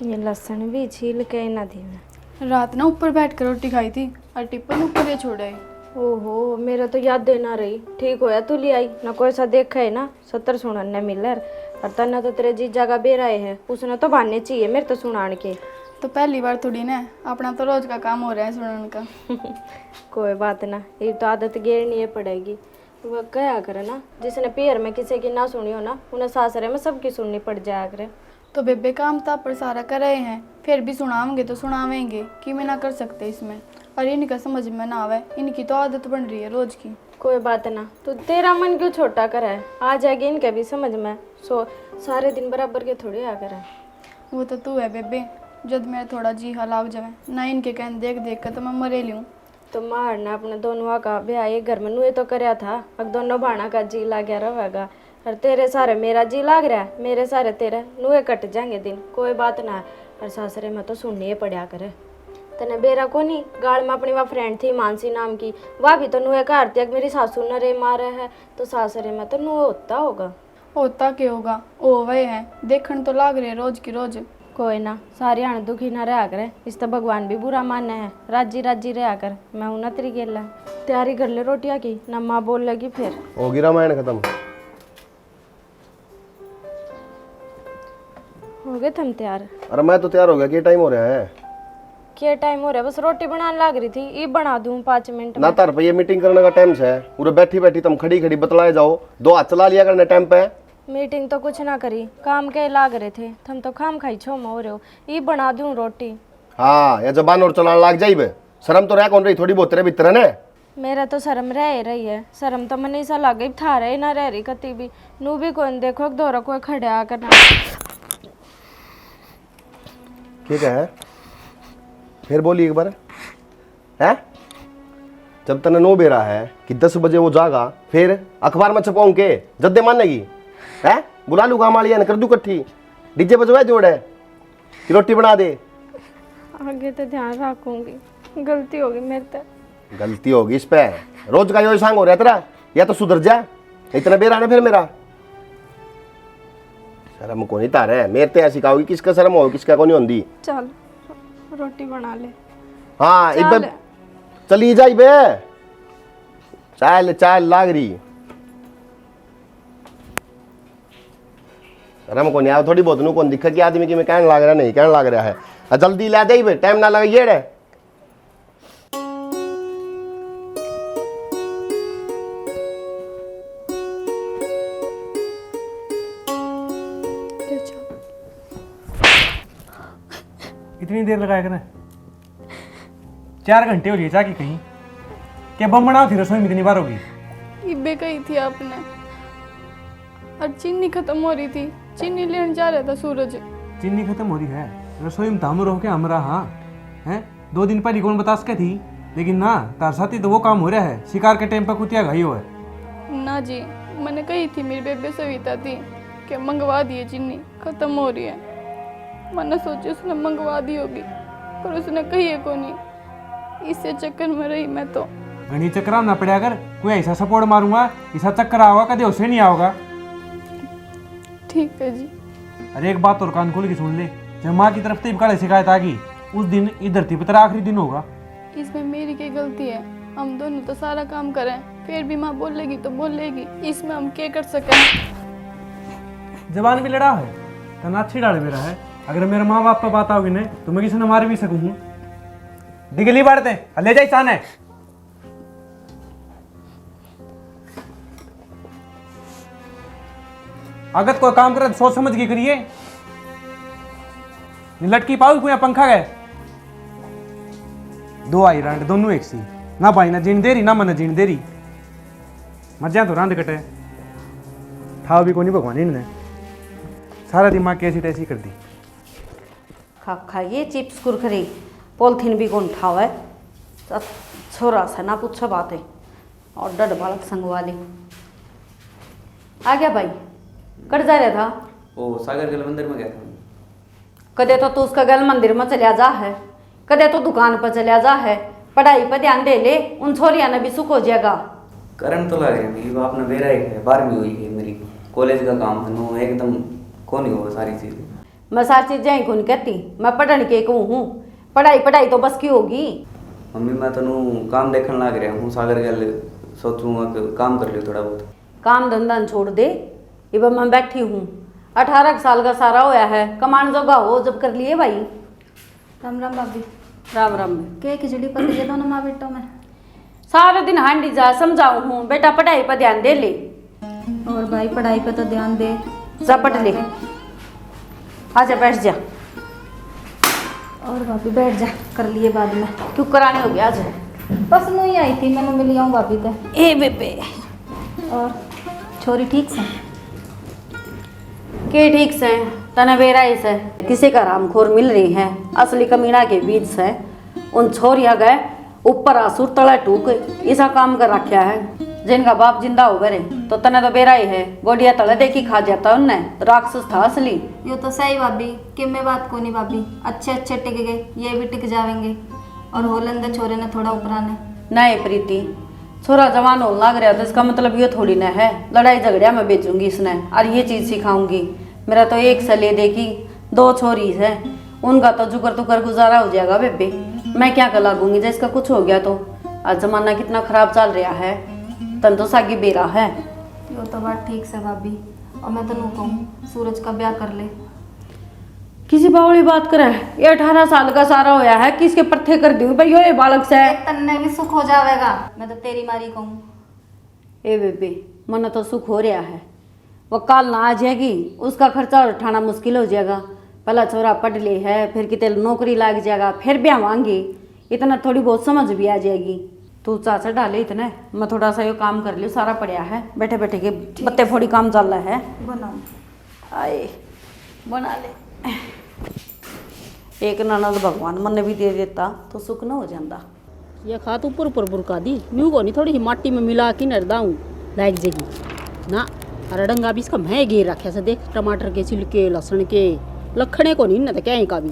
ये लहसुन भी छील के ना दी मैं। रात ना ऊपर बैठ कर रोटी खाई थी और टिप्पन ऊपर ये छोड़ आई। ओहो, मेरा तो याद देना रही। ठीक होया तू ले आई ना, कोई सा देखा है ना 70 सुनाने मिलर। और तना तो तेरे जीजा का बेराए है, उसने तो बांधने चाहिए मेरे तो सुनान के। तो पहली बार थोड़ी ना, अपना तो रोज का काम हो रहा है सुनने का। कोई बात ना, ये तो आदत गिरनी पड़ेगी। वो क्या करे ना, जिसने पैर में किसी की ना सुनी हो ना, उन्हें सासरे में सबकी सुननी पड़ जाया करे। तो बेबे काम तो पर सारा कर रहे हैं, फिर भी सुनावेंगे तो सुनावेंगे कि मैं ना कर सकते इसमें। और इनका समझ में ना आवे, इनकी तो आदत बन रही है रोज की। कोई बात ना, तो तेरा मन क्यों छोटा कर है, आ जाएगी इनके भी समझ में। सारे दिन बराबर के थोड़ी आ कर है। वो तो तू है बेबे, जब मेरा थोड़ा जी लाग जाए ना, इनके कहने देख देख कर तो मैं मरे लूँ। तो मारना अपने दोनों का ब्याह एक घर में नुए तो करया था, अब दोनों भाणा का जी लाग गया रहेगा। और तेरे सारे मेरा जी लाग रहा है, मेरे सारे तेरे नुए कट जाएंगे दिन। कोई बात ना है, और सासरे में तो सुननी पड़ा करे। तने बेरा को नहीं, गाड़ में अपनी वह फ्रेंड थी मानसी नाम की, वह भी तो नुए का त्याग मेरी सासू न रे मारे है, तो सासरे में तो नुए होता होगा। होता क्या होगा, ओ वही है, देखने तो लाग रहे रोज की रोज। कोई ना, सारी आने दुखी ना रहा करे, इस तो भगवान भी बुरा माने है। राजी राजी रहा कर, मैं हूं ना तेरी गेला। तैयारी कर ले रोटियां की, ना माँ बोल लगी फिर। होगी रामायण खत्म। हो गए तुम तैयार? अरे मैं तो तैयार हो गया, क्या टाइम हो रहा है? क्या टाइम हो रहा है? बस रोटी बनाने लग रही थी, ये बना दूं 5 मिनट ना में। तार पे ये मीटिंग करने का टाइम से है, पूरे बैठी बैठी तुम खड़ी खड़ी बतलाए जाओ, दो हाथ चला लिया करने टाइम पे। मीटिंग तो कुछ ना करी, काम के लाग रहे थे, तुम तो खाम खाई छो हो रहे हो। ये बना दूं रोटी। हाँ, या जबान और चलाने लग जाइबे, शर्म तो रह कौन रही थोड़ी बहुत तेरे भीतर ने। मेरा तो शर्म रह ही रही है, शर्म तो मैंने ऐसा लगे था रही ना रह रही कती भी। नू भी कौन देखो दोरा कोई खड़ा करना। ठीक है, फिर बोली एक बार है। जब तने नो बेरा है कि 10 बजे वो जागा, फिर अखबार में छपाऊं के जद्दे मानेगी है? बुला लू काम वाली कर दू कट्ठी, डीजे बजवाए जोड़े कि रोटी बना दे। आगे तो ध्यान रखूंगी, गलती होगी मेरे से। गलती होगी इस पे, रोज का यो सांग हो रहा है तेरा, या तो सुधर जा, इतना बेरा ना फिर मेरा। शर्म को नहीं तारे, मेरे ते ऐसी कहोगी किसका शर्म हो किसका को नहीं होंदी। चल रोटी बना ले। हाँ चल। इबे चली जाई बे, चाल चाल लाग रही। शर्म को नहीं आया थोड़ी बहुत, नू कौन दिखा कि आदमी की मैं कहने लाग रहा नहीं कहने लाग रहा है। जल्दी ला दे बे, टाइम ना लगे ये। इतनी देर लगाया करें, 4 घंटे हो गए जाके कहीं। क्या बम बनाओ थी रसोई में इतनी बार होगी? इबे कही थी आपने, और चीनी खत्म हो रही थी, चीनी लेने जा रहा था सूरज। चीनी खत्म हो रही है, रसोई में तामुर हो के हमरा। हाँ हैं, 2 दिन पहले कौन बता सके थी, लेकिन ना तार साथी तो वो काम हो रहा है, शिकार के टाइम पर कुतिया घाई हो है। ना जी, मैंने कही थी मेरी बेबे सविता थी कि मंगवा दिए, चीनी खत्म हो रही है। मैंने सोची उसने मंगवा दी होगी, पर उसने कही है को नहीं, इससे चक्कर में रही मैं तो। घनी चक्कर ना पड़ा कर, कोई ऐसा सपोर्ट मारूंगा ऐसा चक्कर आओगा कदे उसे नहीं आओगा। ठीक है जी। अरे एक बात और कान खोल के सुन ले, जब माँ की तरफ से इबकाले शिकायत आ गई, उस दिन इधर थी तेरा आखिरी दिन होगा। इसमें मेरी क्या गलती है? हम दोनों तो सारा काम करें, फिर भी माँ बोलेगी तो बोलेगी, इसमें हम क्या कर सकें? जबान भी लड़ा है, तना अच्छी डाले मेरा है। अगर मेरे माँ बाप पर बात आओगी ना, तो मैं किसी ने मार भी सकूँ। डिगली बाढ़ते ले जाए चाने। अगर कोई काम करे तो सोच समझ के करिए, लटकी पाओ कोई पंखा गए। 2 आई रांड दोनों एक सी, ना भाई ना जीण दे रही ना मन जीण दे रही। मजा तो रांड कटे ठाव भी कोनी भगवान ने, सारा दिमाग कैसी तैसी कर दी। खा ये चिप्स कुरकुरे पॉलिथीन भी कौन उठावा है, सब छोरा से ना पूछो बातें, और डड बालक संग वाले। आ गया भाई, कर जा रहा था? ओ सागर गल मंदिर में गया था। कदे तो तू उसका गल मंदिर में चलिया जा है, कदे तो दुकान पर चलिया जा है। पढ़ाई पर ध्यान दे ले, उन छोरिया ने भी सुख हो जाएगा। करंट तो लग रहा है, बाप ने बेरा है, 12वीं हुई है मेरी, कॉलेज का काम है नो एकदम कौन ही होगा सारी चीज़। मैं सारी चीजें ही कौन कहती, मैं पढ़न के कहूँ हूँ। पढ़ाई पढ़ाई तो बस की होगी। मम्मी मैं तनु काम देखने लग रहा हूँ सागर गल सोचूंगा कि काम कर लियो थोड़ा बहुत। काम धंधा छोड़ दे, इब मैं बैठी हूँ। 18 साल का सारा होया है, कमान जोगा हो जब कर लिए भाई। राम राम भाभी। राम राम। के खिचड़ी पक गई दोनों माँ बेटों में। सारे दिन हांडी जा समझाऊ हूँ, बेटा पढ़ाई पर ध्यान दे ले। और भाई पढ़ाई पे तो ध्यान दे। जा पढ़ ले, आजा बैठ जा। और भाभी बैठ जा, कर लिए बाद में। क्यों कराने हो गया आज? बस नू ही आई थी, मैंने मिली आऊँ भाभी ते। ए बेबे, और छोरी ठीक से? के ठीक से तने बेराई से किसी का रामखोर मिल रही है, असली कमीना के बीच से उन छोरिया गए ऊपर आसुर तला टूक ऐसा काम कर रखा है। जिनका बाप जिंदा हो गए तो तने तो बेराई है, गोडिया तले देखी खा जाता उनने, राक्षस था असली। यो तो सही भाभी, कि मैं बात को नहीं भाभी, अच्छे अच्छे टिक गए, ये भी टिक जावेंगे। और होलंदे छोरे ने थोड़ा ऊपराने। नहीं प्रीति, छोरा जवान हो लग रहा तो इसका मतलब ये थोड़ी ना है लड़ाई झगड़िया में बेचूंगी इसने और ये चीज सिखाऊंगी। मेरा तो एक सले देखी 2 छोरी है, उनका तो जुकर तुकर गुजारा हो जाएगा बेबे। मैं क्या कर लागूंगी जिसका कुछ हो गया तो। आज जमाना कितना खराब चल रहा है, तन तो सागी बेरा है। यो तो बात ठीक से भाभी, और मैं तो नू कहूँ सूरज का ब्याह कर ले। किसी बावली बात करे, ये 18 साल का सारा होया है, किसके पत्थे कर दूं भाई ये बालक से। तन्ने भी सुख हो जाएगा, मैं तो तेरी मारी कहूँ। ए बेबे, मन तो सुख हो रहा है, वो काल ना आ जाएगी, उसका खर्चा उठाना मुश्किल हो जाएगा। पहला छोरा पढ़ ले है, फिर कितने नौकरी लग जाएगा, फिर ब्याह मांगी, इतना थोड़ी बहुत समझ भी आ जाएगी। तू चाचा डाले इतने, मैं थोड़ा सा ये काम कर लियो, सारा पड़ा है, बैठे बैठे के बत्ते फोड़ी काम चल रहा है। बनाओ। आए बना ले। एक ननद भगवान मन भी दे देता तो सुख न हो जाता। ये खात ऊपर ऊपर बुरका दी न्यू को नहीं, थोड़ी सी माटी में मिला के नरदाऊँ लाइक जगी ना। अरे डंगा भी इसका मैं गिर रखे से देख, टमाटर के छिलके लहसुन के लखने को नहीं न तो क्या का भी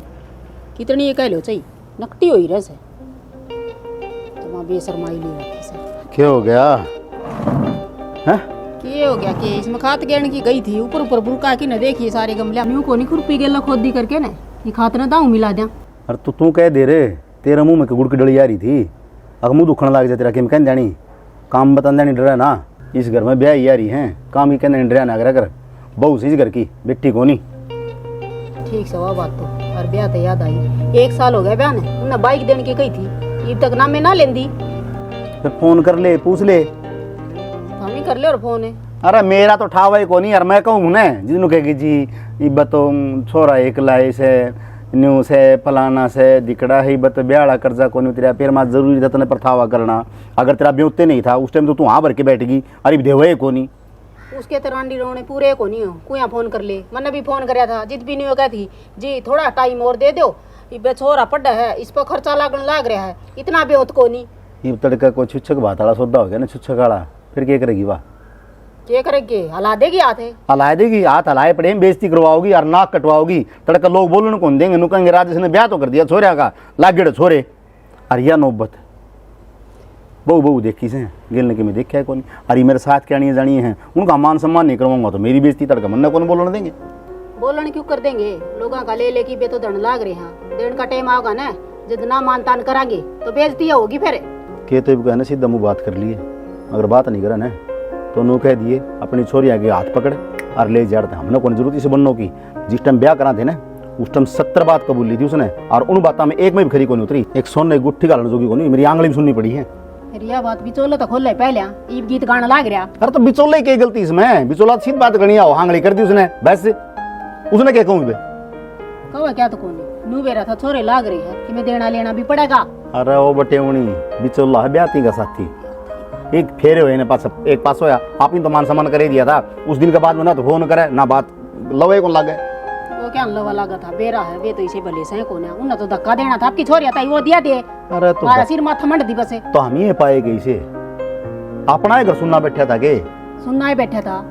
कितनी ये कह लो चाहिए नकटी हो ही रहे से तो बेशरमाई ले रखे से। क्या हो गया है? के हो गया के इसमें खात गेण की गई थी ऊपर ऊपर बुरका की न देखिए सारे गमले न्यू को नहीं खुरपी गेला खोदी करके ना ये खात न दाऊँ मिला दिया। अरे तो तू कह दे रे, तेरा मुंह में गुड़ की डली आ रही थी, अगर मुंह दुखने लग जाए तेरा कि कहने जानी काम बताने जानी डरा ना। इस घर में ब्याह ही आ रही है, काम ही कहने डरा ना कर बहू सी घर की बेटी को नहीं। ठीक से वह बात तो और ब्याह तो याद आई 1 साल हो गया ब्याह ने, उन्हें बाइक देने की कही थी अब तक ना मैं ना लेंदी। फिर फोन कर ले पूछ ले। हम ही कर ले और फोन है। अरे मेरा तो ठावा ही को नहीं यार, मैं कहूँ ना जिन्होंने कहेगी जी ये बतो छोरा एक लाई से न्यू से फलाना से दिकड़ा है बत ब्याड़ा कर्जा को नहीं तेरा फिर माँ जरूरी था तने परथावा करना। अगर तेरा ब्योते नहीं था उस टाइम तो तू वहाँ भर के बैठेगी, अरे देवे को नहीं उसके तरांडी रोने पूरे को नहीं हो कुया फोन कर ले। मैंने भी फोन कराया था, जिद भी नहीं हो गया थी जी थोड़ा टाइम और दे दो, ये छोरा पड़ा है इस पर खर्चा लागन लाग रहा है, इतना बेहोत को नहीं। ये तड़का को छुच्छक भात वाला सौदा हो गया ना, छुच्छक वाला फिर क्या करेगी वाह? क्या करेगी हला देगी हाथ है, हलाए देगी, हाथ हलाए पड़े बेइज्जती करवाओगी और नाक कटवाओगी। तड़का लोग बोलने कौन देंगे, नुकेंगे राजेश ने ब्याह तो कर दिया छोरे का लागे छोरे। और यह नौबत बहू बहू देखी से गिलने के में देखा है कौन। अरे मेरे साथ क्या नहीं जानी है, उनका मान सम्मान नहीं करवाऊंगा तो मेरी बेइज्जती तड़का मन कौन बोलने देंगे। बोलने क्यों कर देंगे, लोगों का ले लेके बे तो दंड लाग रहे हैं, देन का टाइम आओगा ना जब ना मान तान करांगे तो बेइज्जती होगी फिर। के तो कहना सीधा मुँह बात कर लिए, अगर बात नहीं करा ना तो नो कह दिए अपनी छोरी आगे हाथ पकड़ और ले जाते। हमने कौन जरूरत इसे बनने की, जिस टाइम ब्याह करा थे ना उस टाइम 70 बात कबूल ली थी उसने, और उन बातों में एक में भी खरी को नहीं उतरी। एक सोने गुट्ठी गालने जोगी को नहीं, मेरी आंगली भी सुननी पड़ी है। फिर यह बात बिचोला तो खोल पहले ईब गीत गाना लाग रहा। अरे तो बिचौले की गलती इसमें, बिचौला सीधी बात करनी आओ आंगली कर दी उसने, बस उसने क्या कहूँ कहो क्या तो कौन नू बेरा था छोरे लाग रही है कि मैं देना लेना भी पड़ेगा। अरे वो बटे उनी बिचौला है ब्याती का साथी, एक फेरे हुए पास एक पास होया आप ही तो मान सम्मान कर ही दिया था। उस दिन के बाद में ना तो फोन करे ना बात लवे को लगे। वो क्या लवा लगा था बेरा है वे तो इसे भले से कौन है, उन्हें तो धक्का देना था आपकी छोरी था वो दिया दे। अरे तो हमारा सिर माथा मंड दी बस तो हम ही पाए गई से अपना ही घर सुनना बैठा था के सुनना ही बैठा था।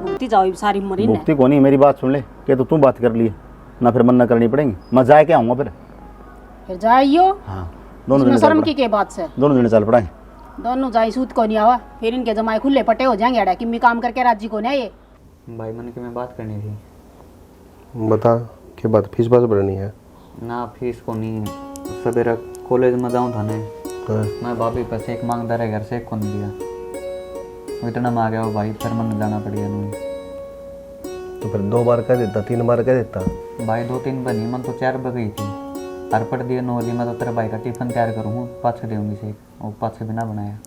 मुक्ति जाओ सारी मरी ने। मुक्ति को नहीं, मेरी बात सुन ले के तो तू बात कर लिए ना फिर मन ना करनी पड़ेगी। मैं जाए के आऊंगा फिर जाइयो। हाँ दोनों जने शर्म की बात से दोनों जने चल पड़ाए, दोनों जाई सूत को नहीं आवा फिर इनके जमाए खुले पटे हो जाएंगे अड़ा कि मैं काम करके राजी को नहीं ये। भाई मैंने कि मैं बात करनी थी। बता क्या बात फीस बात भरनी है? ना फीस को नहीं, सवेरा कॉलेज में जाऊँ था ने, हाँ। मैं भाभी पैसे एक मांगता रहे घर से, एक को नहीं दिया। इतना मांग गया वो भाई, फिर मन जाना पड़ गया नहीं। तो फिर 2 बार कह देता, 3 बार कह देता। भाई 2-3 बनी, मन तो 4 बगई थी। अरपट दिए 9 मैं तो तेरे भाई का टिफिन तैयार करूँ, पाँच देऊँगी से, वो 5 बिना बनाया।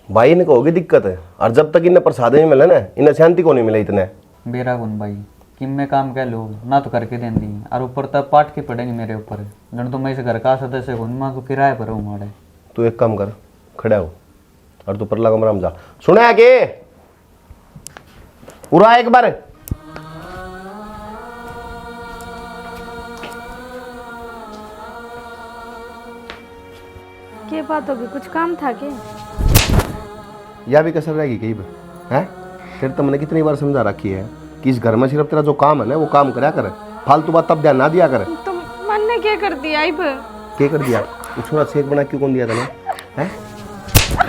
भाई इनको होगी दिक्कत है, और जब तक इन्हें प्रसाद नहीं मिले ना, इन्हें शांति को नहीं मिले इतने। बेरा गुन भाई कि मैं काम कह लो ना तो करके दें दी, और ऊपर तब पाठ की पड़ेंगे मेरे ऊपर। जन तो मैं इस घर का सदस्य हूँ, मैं तो किराए पर हूँ मारे। तू एक काम कर, खड़ा हो और तू परला कमरा में जा। सुना के पूरा एक बार क्या बात होगी, कुछ काम था क्या? या भी कसर रहेगी कहीं पर है? फिर तो मैंने कितनी बार समझा रखी है कि इस घर में सिर्फ तेरा जो काम है ना वो काम करया कर, फालतू बात तब ध्यान ना दिया कर। तो मन ने क्या कर दिया? क्या कर दिया? छोरा शेक बना क्यों कौन दिया तने? हैं?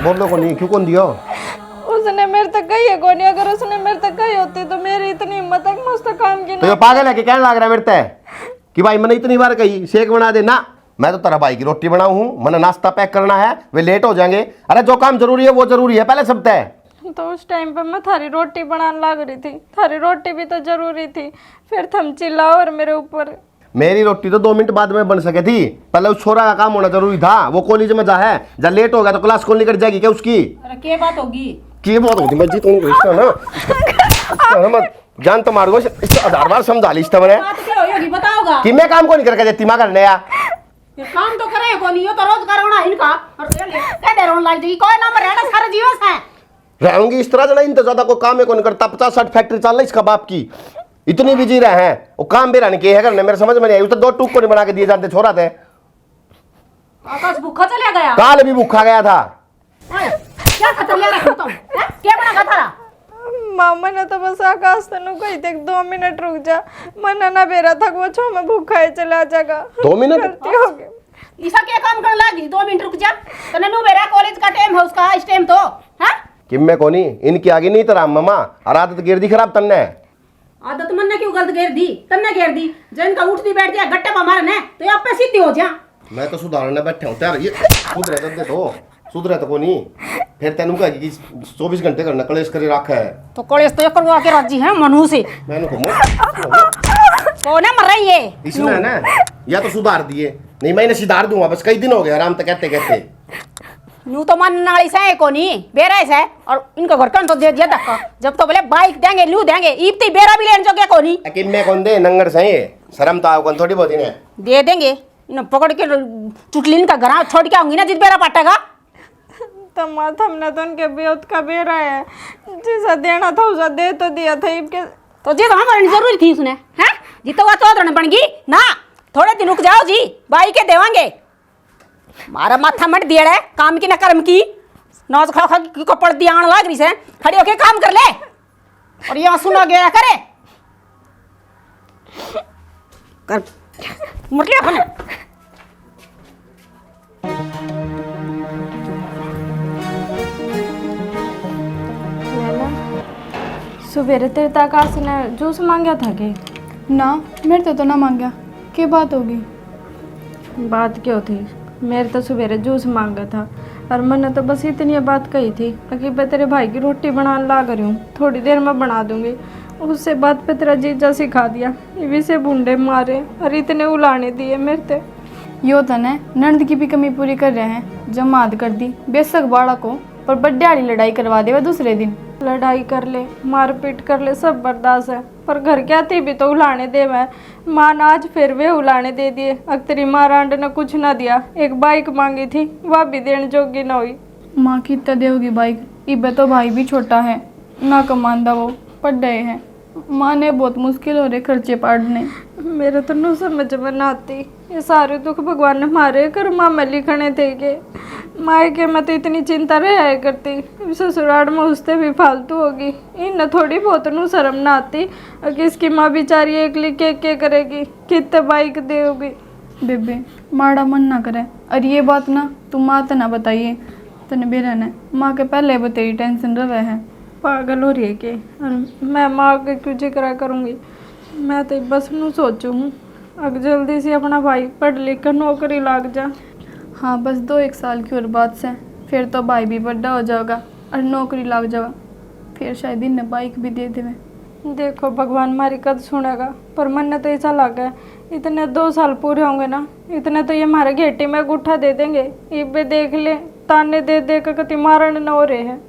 बोल दो कौन नहीं, क्यों कौन दिया? उसने मेरे तक कही है कौन? अगर उसने मेरे तक कही होती तो मेरी इतनी हिम्मत है मैं उसका काम की तो ये पागल है कि कहने लग रहा है मेरे तय कि भाई मैंने इतनी बार कही शेक बना दे ना, मैं तो तेरा भाई की रोटी बनाऊ हूँ, मैंने नाश्ता पैक करना है, वे लेट हो जाएंगे। अरे जो काम जरूरी है वो जरूरी है, पहले सब तय। तो उस टाइम पे मैं थारी रोटी बनाने लग रही थी, थारी रोटी भी तो जरूरी थी, फिर थम चिल्लाओ और मेरे ऊपर। मेरी रोटी तो 2 मिनट बाद में बन सके थी, पहले उस छोरा का काम होना जरूरी था। वो कॉलेज में जा है, जब लेट हो गया तो क्लास कौन निकल जाएगी क्या उसकी? अरे क्या बात होगी? की बात होती मर्जी तो इसका ना, इसका ना मत जान तो मार गो, इसका 1000 बार समझा ली इसका मैंने बात क्या होगी बताओगा? कि मैं काम को नहीं करके देती माँ करने या ये काम तो करे को नहीं, यो तो रोजगार होना इनका। और ये ले क्या दे रोन लाग जी, कोई नंबर रहना सारा जीवन है। रहूंगी इस तरह जना, इन तो ज्यादा कोई काम है कौन करता। 50-60 फैक्ट्री चल रही इसका बाप की, इतनी बिजी रहे हैं वो काम भी रहने के है करने। मेरे समझ में नहीं आई, उस तो 2 टूक को नहीं बना के दिए जाते छोरा थे। आकाश भूखा चला गया, काल भी भूखा गया था। क्या खतर ले रखो तुम? क्या बना था? मामा ने तो बस आकाश तनु कही थे 2 मिनट रुक जा, मन ना बेरा था वो छो में भूखा है चला जाएगा। 2 मिनट गलती हो गई। ईसा क्या काम करने लगी? 2 मिनट रुक जा, तने नु मेरा कॉलेज का टाइम है, उसका इस टाइम तो हां कि मैं कोनी इनकी आगे नहीं तरह मामा, और आदत गिर दी खराब तन्ने। आदत मन ने क्यों गलत घेर दी? तन्ने घेर दी, जन का उठती बैठ जा गट्टे पर मारने तो ये आपे सीधी हो जा। मैं तो सुधारने बैठे हूं यार, ये सुधरे दे तो सुधरे तो कोनी। फिर तेनू कह कि 24 घंटे करना कलेश करे रखा है, तो कॉलेज तो करवा के राजी है मनु से। मैंने को कौन है मर रही है इसने है ना, या तो सुधार दिए नहीं मैं इन्हें सुधार दूंगा, बस कई दिन हो गए आराम तक कहते कहते। न्यू तो मन नाली से को नहीं बेरा है, और इनका घर का तो दे दिया धक्का। जब तो बोले बाइक देंगे लू देंगे, ईपती बेरा भी लेने जो क्या को नहीं। लेकिन मैं कौन दे नंगर सही शर्म तो आओ कौन थोड़ी बहुत इन्हें दे देंगे, इन पकड़ के चुटलिन का घर छोड़ के आऊंगी ना जिस बेरा पाटेगा। तमाम हमने तो उनके बेउत का बेरा है, जैसा देना था उसा दे तो दिया था इनके। तो जी तो हमारी जरूरी थी उसने हैं, जी तो वह चौधरी बन गई ना। थोड़े दिन रुक जाओ जी, बाई के देवांगे। मारा माथा मट दिया है काम की ना कर्म की, नौज खा खा की कपड़ दी आने लग रही से, खड़ी होके काम कर ले। और यहाँ सुना गया करे कर मुर्लिया बने। सुबेरे तेरे तक आकाश ने जूस मांगा था के? ना मेरे तो ना मांगा, क्या बात होगी? बात क्यों थी? मेरे तो सुबेरे जूस मांगा था और मैंने तो बस इतनी बात कही थी कि मैं तेरे भाई की रोटी बनाने लग रही हूँ, थोड़ी देर में बना दूंगी। उससे बात पे तेरा जीजा सिखा दिया, इवी से बूंदे मारे और इतने उलाने दिए मेरे ते। यो तने नंद की भी कमी पूरी कर रहे हैं, जमात कर दी बेशक बाड़ा को, पर बड्डे वाली लड़ाई करवा देवा दूसरे दिन। लड़ाई कर ले मारपीट कर ले सब बर्दाश्त है, पर घर क्या थी भी तो उलाने दे। मैं माँ ने आज फिर वे उलाने दे दिए। अब तेरी माँ रांड ने कुछ ना दिया, एक बाइक मांगी थी वह भी देने जोगी ना हुई। माँ की इतना देगी बाइक, इबे तो भाई भी छोटा है ना कमांदा, वो पढ़ रहे हैं। माँ ने बहुत मुश्किल हो रहे खर्चे पाड़ने। मेरे तो नो समझ में ना आती, ये सारे दुख भगवान ने मारे कर माँ में लिखने थे के माए के मैं तो इतनी चिंता रहा करती, ससुराल में उससे भी फालतू होगी। इन थोड़ी बहुत नू शर्म ना आती कि इसकी माँ बेचारी एक लिख के करेगी, कितने बाइक देगी। बेबे माड़ा मन ना करे, और ये बात ना तुम माँ तो ना बताइए, तने बेरा ने माँ के पहले बतेरी टेंशन रहे है। पागल हो रही है कि मैं माँ के क्यों जिक्र करूँगी? मैं तो बस नू सोचूँ हूँ अब जल्दी से अपना भाई पढ़ लिख कर नौकरी लग जा। हाँ बस 2-1 साल की और बात से फिर तो भाई भी बड़ा हो जाएगा और नौकरी लग जाएगा, फिर शायद इन्हें बाइक भी दे देवे। देखो भगवान हमारी कद सुनेगा, पर मन ने तो ऐसा लगा है इतने 2 साल पूरे होंगे ना, इतने तो ये हमारे घेटी में गुठा दे देंगे। ये बे देख ले ताने दे दे कर कति मारण न हो रहे हैं।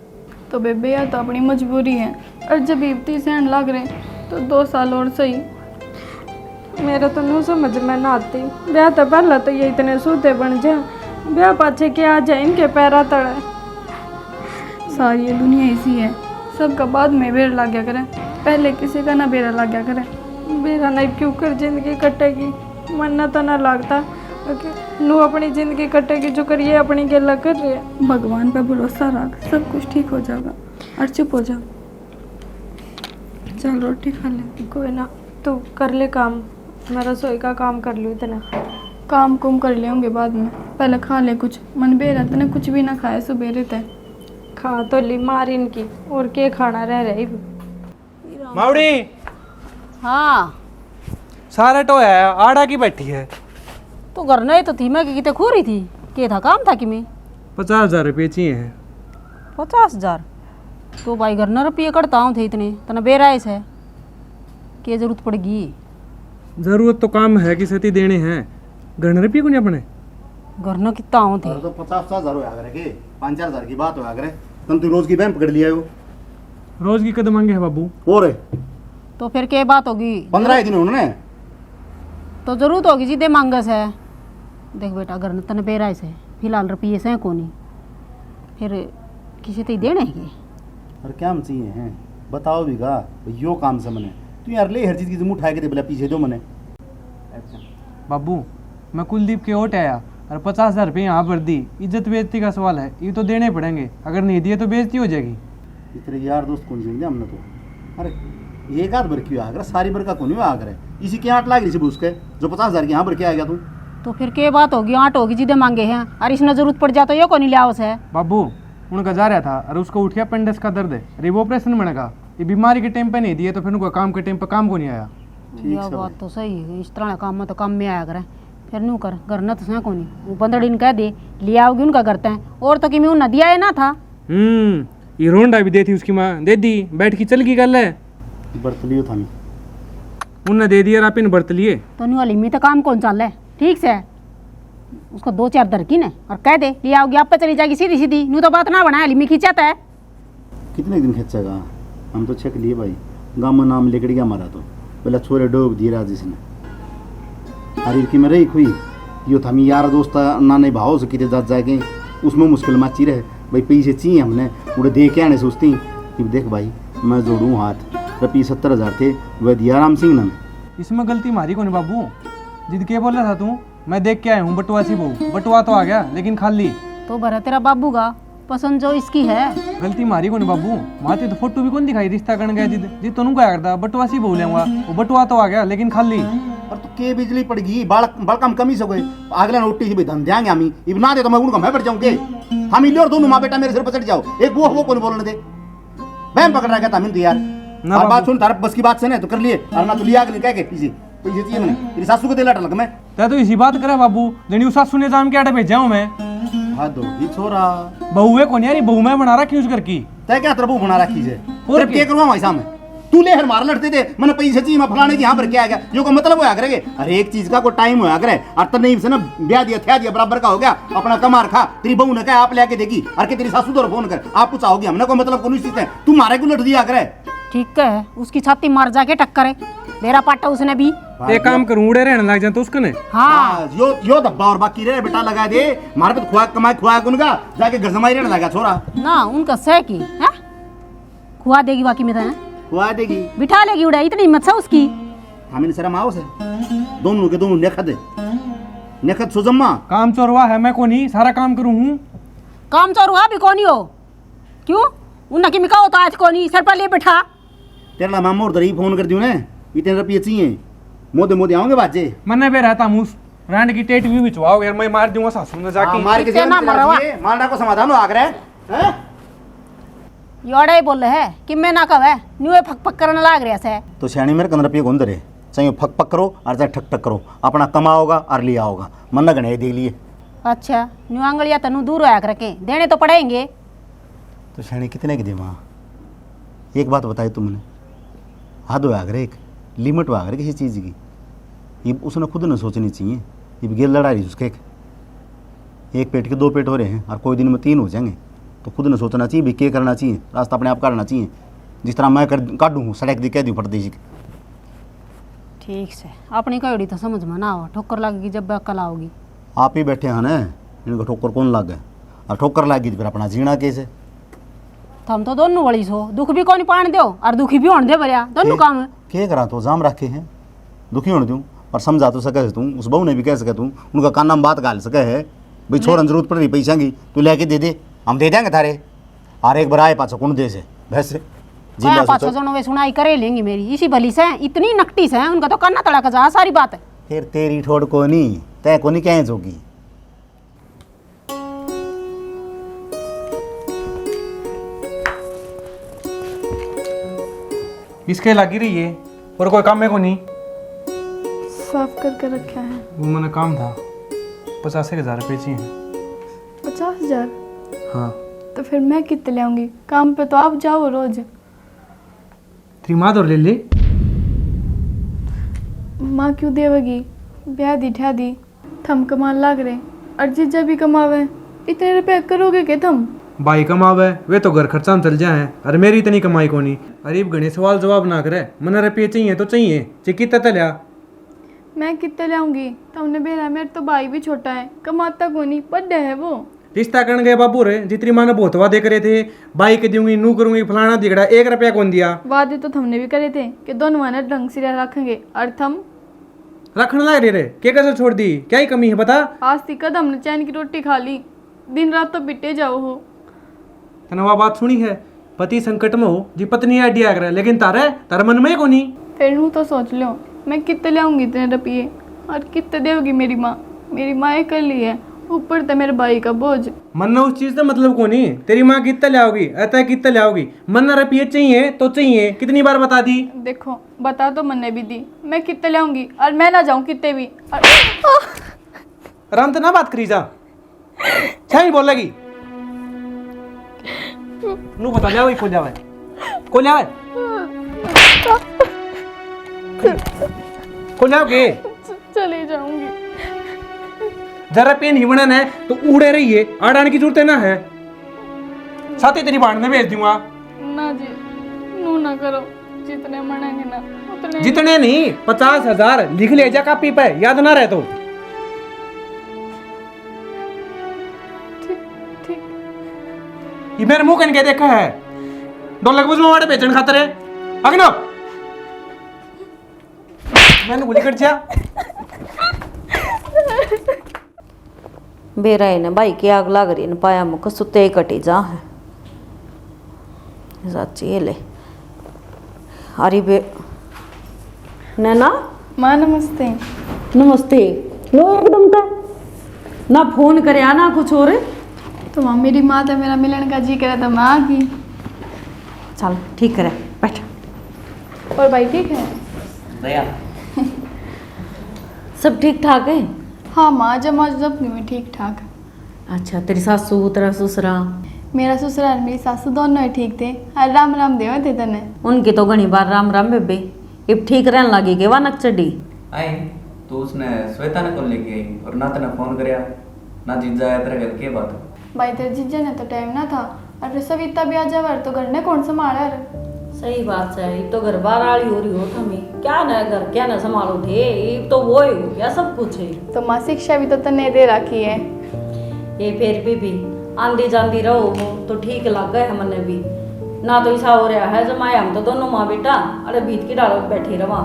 तो बेबे यह तो अपनी मजबूरी है, और जब इब्ती सहन लग रहे तो 2 साल और सही। मेरे तो नहीं समझ में ना आती, ब्याह तो पहला तो ये इतने सूते बन जाए, ब्याह पाछे के आ जाए इनके पैरा तड़े। सारी ये दुनिया ऐसी है, सबका बाद में बेर लग गया करे, पहले किसी का ना बेरा लग गया करे। मेरा नहीं क्यों कर जिंदगी कटेगी, मन ना तो ना लगता नू अपनी जिंदगी कटेगी जो करिए अपनी गेला कर रही है। भगवान पे भरोसा रख, सब कुछ ठीक हो जाएगा। और चुप हो जा, चल रोटी खा ले। कोई ना, तू कर ले काम, मैं रसोई का काम कर लूँ इतना। काम कुम कर लेंगे बाद में, पहले खा ले कुछ। मन बेरा तने कुछ भी ना खाए सुबेरे तय। खा तो ली मार इनकी, और के खाना रह रही। मावड़ी हाँ सारा टोया है, आड़ा की बैठी है। तो घर नहीं तो थी मैं कि कितने खो रही थी, के था काम था कि मैं 50,000 रुपये चाहिए हैं। 50,000 तो भाई घर न रुपये करता हूँ थे इतने तना बेराइस है, के जरूरत पड़ेगी। जरूरत तो काम है कि सती देने हैं, घर रुपये को नहीं अपने घर न कितना हूँ थे। तो 50,000 होया करे के 5-4 की बात होया करे। तुम तो रोज की बैंक पकड़ लिया हो। रोज की कदम मांगे है बाबू। और तो फिर क्या बात होगी, 15 दिन उन्होंने तो जरूरत होगी जी दे मांगस है। देख बेटा घर न तन बेराइस है, फिलहाल रुपये से को नहीं, फिर किसी तो देने हैं। और क्या हम चाहिए हैं बताओ भी का यो काम से मने तू यार ले हर चीज की तुम उठा के दे बोला पीछे दो मने। बाबू मैं कुलदीप के ओट आया और 50,000 रुपये यहाँ पर दी, इज्जत बेइज्जती का सवाल है, ये तो देने पड़ेंगे, अगर नहीं दिए तो बेइज्जती हो जाएगी। इतने यार दोस्त कौन चाहिए हमने तो। अरे एक आध भर क्यों आ सारी भर का कौन आ करे, इसी के 8 लाख रिसीव उसके जो 50,000 की यहाँ भर के आ गया तू। तो फिर क्या बात होगी, 8 होगी जिदे मांगे हैं, और इसने जरूरत पड़ जाए तो ये को नहीं लिया उसे। बाबू उनका जा रहा था और उसको उठ गया अपेंडिक्स का दर्द है, अरे वो ऑपरेशन बनेगा, ये बीमारी के टाइम पे नहीं दिए तो फिर उनको काम के टाइम पे काम को नहीं आया। यह बात तो सही है, इस तरह काम में तो काम में आया करें, फिर नू कर घर न तो सह को नहीं, वो 15 दिन कह दे लिया आओगी उनका करते हैं, और तो कि मैं उन्हें दिया है ना था। ये रोंडा भी देती उसकी माँ, दे दी बैठ की चल की गल है, बरत लियो था उनने दे दिया आप इन बरत लिए। तो नहीं वाली में तो काम कौन चल है, ठीक से उसको 2-4 दरकी ने और कह दे लिया आओगी, आप पे चली जाएगी सीधी सीधी, नू तो बात ना बनाया लिमी खींचाता है। कितने दिन खींचेगा, हम तो चेक लिए भाई, गाँव में नाम लेकर गया हमारा तो पहले छोरे डोब दिए राजेश ने। अरे की में रही खुई यो था यार दोस्त नाने भाव से कितने जात जाएंगे, उसमें मुश्किल माची रहे भाई पैसे चाहिए हमने उड़े दे के आने सोचती कि देख भाई मैं जोड़ूँ हाथ, रुपये 70,000 थे वह दिया राम सिंह ने। इसमें गलती मारी कौन बाबू, जिद के बोल रहा था तू, मैं देख के आया हूँ बटुआ सी बहू, बटुआ तो आ गया लेकिन खाली। तो भरा तेरा बाबू का पसंद जो इसकी है। गलती मारी कौन बाबू, माते तो फोटो भी कौन दिखाई, रिश्ता करने गया जिद जिद तो क्या करता, बटुआ सी बहू लेंगा, वो बटुआ तो आ गया लेकिन खाली। और तो के बिजली पड़ गई बाल कम कमी से गए अगला रोटी से धन देंगे हम ही ना दे तो मैं उनका मैं बढ़ जाऊंगे, हम ही और दोनों माँ बेटा मेरे सिर पर चढ़ जाओ, एक वो कौन बोलने दे, मैं पकड़ रहा था तो यार ना बात सुन, तार बस की बात से ना तो कर लिए और ना तो लिया कह के पीछे पैसे चाहिए मैंने तेरी सासू को दे लाट लग मैं तो इसी बात करा बाबू, जनी सासू ने जाम के आटे भेजा हूँ मैं। हाँ दो ही छोरा बहू है कौन यार, बहू मैं बना रखी उस घर की, तय क्या तरबू बना रखी है और क्या करूँ भाई साहब तू ले हर मार लड़ते थे मैंने पैसे चाहिए मैं फलाने की यहाँ पर क्या आ गया, यो का मतलब होया करेंगे, अरे एक चीज का कोई टाइम होया करे, और तो नहीं से ना ब्याह दिया थया दिया बराबर का हो गया, अपना कमार खा, तेरी बहू ने कहा आप लेके देगी, और के तेरी सासू तो फोन कर आप कुछ आओगी, हमने कोई मतलब कोई चीज है, तू मारे को लट दिया करे। ठीक है उसकी छाती मार जाके टक्कर है, मेरा पाटा उसने भी एक काम करूं उड़े रहने लग जाए तो उसको ने। हाँ यो दब्बा और बाकी रहे बेटा लगा दे मारे पे खुआ कमाए खुआ उनका जाके घर जमाई रहने लगा छोरा ना उनका सह की है, खुआ देगी बाकी में था खुआ देगी बिठा लेगी उड़ा, इतनी हिम्मत है उसकी। हमें शर्म आओ से दोनों के दोनों नेखद नेखद सुजम्मा काम चोरवा है मैं को नहीं, सारा काम करूं हूं, काम चोर हुआ भी कौन हो, क्यों उन्ना की मिका होता आज कौन सर पर ले बैठा, तेरा मामा और दरी फोन कर दियो ने इतने रुपये चाहिए मोदे मोदे आओगे बाजे मन्ने पे रहता मूस रांड की टेट भी बिचवाओ यार, मैं मार दूंगा सासू ने जाके। मार के ना मरवा मारना को समाधान आ रहा है योड़ा ही बोल रहे है कि मैं ना कवे न्यू फक फक करने लाग रहा है। तो श्याणी मेरे 15 रुपये कौन दे चाहे फक पक करो और चाहे ठक ठक करो, अपना कमाओगा और लिया होगा। मन न गणे दे लिए अच्छा न्यू आंगलिया तनु दूर होया करके देने तो पड़ेंगे। तो शैणी कितने की दे माँ? एक बात बताई तुमने, हद होया करे, एक लिमिट होया करे किसी चीज़ की। ये उसने खुद न सोचनी चाहिए। ये गेल लड़ा रही उसके एक पेट के 2 पेट हो रहे हैं और कोई दिन में 3 हो जाएंगे, तो खुद न सोचना चाहिए भी क्या करना चाहिए, रास्ता अपने आप करना चाहिए। जिस तरह मैं काटूँ हूँ सड़क दी कह दूँ परदेश की। ठीक से अपनी कयोड़ी तो समझ में ना हो, ठोकर लगेगी जब अकल आओगी। आप ही बैठे हैं ना, इनको ठोकर कौन लग गए, और ठोकर लगी तो फिर अपना जीना कैसे? हम तो दोनों बड़ी सो दुख भी कौन पान दो और दुखी भी होने दे बरिया दोनों काम है। क्या करा तो जाम रखे हैं, दुखी होने दूँ और समझा तो सके तू, उस बहू ने भी कह सके तू, उनका कान में बात गाल सके है भाई छोरन जरूरत पड़ रही पैसा की तू लेके दे दे, हम दे देंगे थारे। और एक बार आए पाछो कौन दे से वैसे क्या पाछो जनो वे सुनाई करे लेंगी मेरी इसी भली से इतनी नकटी से उनका तो करना तड़ा का जा सारी बात है। फिर तेरी ठोड़ को नहीं तय को नहीं कहें जोगी। इसके लगी रही है और कोई काम है को नहीं? साफ करके रखा है। वो मैंने काम था 50,000 रुपये चाहिए। 50,000? हाँ। तो फिर मैं कितने ले आऊंगी? काम पे तो आप जाओ रोज। तेरी माँ तो ले ले। माँ क्यों देवेगी? ब्याह दी ठा दी थम कमान लाग रहे और जीजा भी कमावे, इतने रुपए करोगे के तुम? भाई कमावे वे तो घर खर्चा में चल जाए, अरे मेरी इतनी कमाई को नहीं। अरीब गणे सवाल जवाब ना करे, मना रुपये चाहिए तो चाहिए, चिकित्सा तो लिया। मैं कितने ले आऊंगी? तुमने बेरा मेरे तो भाई भी छोटा है, कमाता को नहीं, बड्डे है वो। रिश्ता करने गए बाबू रे, जितनी माँ ने बहुत वादे करे थे, भाई के दूंगी नू करूंगी फलाना दिगड़ा, 1 रुपया कौन दिया? वादे तो तुमने भी करे थे कि दोनों माने ढंग से रखेंगे और थम रखने लग रहे रे, क्या कसर छोड़ दी, क्या ही कमी है बता? आज तक कदम ने चैन की रोटी खा ली, दिन रात तो बिटे जाओ हो। तने वह बात सुनी है, पति संकट में हो जी पत्नी आइडिया करे, लेकिन तारे मन में को नहीं। फिर हूँ तो सोच लो मैं कितने ले आऊंगी इतने रुपये और कितने देगी मेरी माँ? मेरी माँ एक ली है, ऊपर तो मेरे भाई का बोझ। मन उस चीज का मतलब को नहीं, तेरी माँ कितना ले आओगी, ऐसा कितना ले आओगी? मन रुपये चाहिए तो चाहिए, कितनी बार बता दी? देखो बता तो मैंने भी दी, मैं कितने ले आऊंगी और मैं ना जाऊं कितने भी और... आराम से ना बात करी जा, छाई बोलेगी नू बता जाओ को जावे को जावे को जाओगे? चली जाऊंगी। जरा पेन हिवणन है तो उड़े रही है, आड़ाने की जरूरत है ना है, साथ ही तेरी बाण में भेज दूंगा। ना जी नू ना करो, जितने मनेंगे ना उतने। जितने नहीं 50,000 लिख ले जा कापी पे, याद ना रहे तो। ठीक। ये मेरे मुंह कन के देखा है, 2 लाख बुझ में बेचन खातर है अगनो मैंने गोली कट जा। बेरा है भाई की आग लाग रही न पाया मुख सुते ही कटी जा है सच्ची ले। अरे बे नैना माँ नमस्ते। नमस्ते। लो एकदम का ना फोन करे ना कुछ और। तो माँ मेरी माँ तो मेरा मिलन का जी करा था, मैं आ गई। चल ठीक करे बैठ। और भाई ठीक है? दया सब ठीक ठाक है? हाँ माँ जमा जब में ठीक ठाक। अच्छा तेरी सासू तेरा ससुरा? मेरा ससुराल और मेरी सासू दोनों ही ठीक थे और राम राम देवे थे तने। उनकी तो घनी बार राम राम बेबे, अब ठीक रहने लगी के वा नक चढ़ी आई तो उसने श्वेता ने कौन लेके आई और ना तेने फोन करया ना जीजा आया तेरे घर के बात? भाई तेरे जीजा ने तो टाइम ना था और फिर सविता भी आ जावर तो घर ने कौन संभाला रे? सही बात है, ये तो घर बार आड़ी हो रही हो तुम्हें क्या ना घर क्या ना संभालो थे, ये तो वो ही हो गया सब कुछ है। तो माँ शिक्षा भी तो तने दे रखी है। ये फिर भी आंधी जांदी रहो तो ठीक लग गए हमने भी ना, तो ऐसा हो रहा है जमाए हम तो दोनों माँ बेटा अरे बीत की डालो बैठी रवा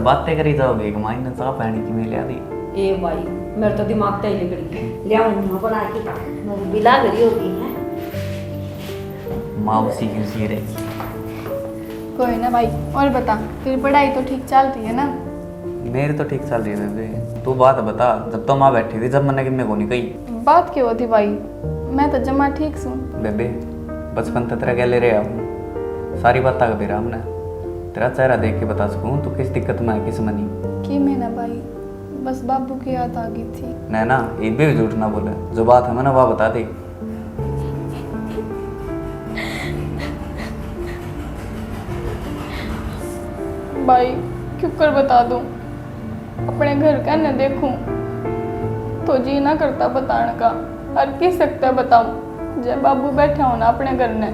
बातें करी जाओगे कमाई ने चाह पानी की मैं लिया दी। ए भाई मेरे तो दिमाग तय लिगड़ी लिया बना के बिला गई होगी है माँ उसी की उसी रही। कोई ना भाई, और बता तेरी पढ़ाई तो ठीक चल रही है ना? मेरी तो ठीक चल रही है बेबे, तू बात बता, जब तो माँ बैठी थी जब मैंने कि मैं को नहीं कही बात क्यों होती भाई? मैं तो जमा ठीक हूँ। बेबे बचपन तक तेरा क्या ले रहे हम सारी बात तक बेरा हमने तेरा चेहरा देख के बता सकूं तू किस दिक्कत में है, किस मनी। कि मैं ना भाई, बस बाबू की याद आ गई थी। नैना एक भी झूठ ना बोले, जो बात है ना वह बता दे। भाई क्यों कर बता दूं, अपने घर का न देखूं तो जी ना करता बताने का। और किस सकता बताऊं, जब बाबू बैठा हो ना अपने घर ने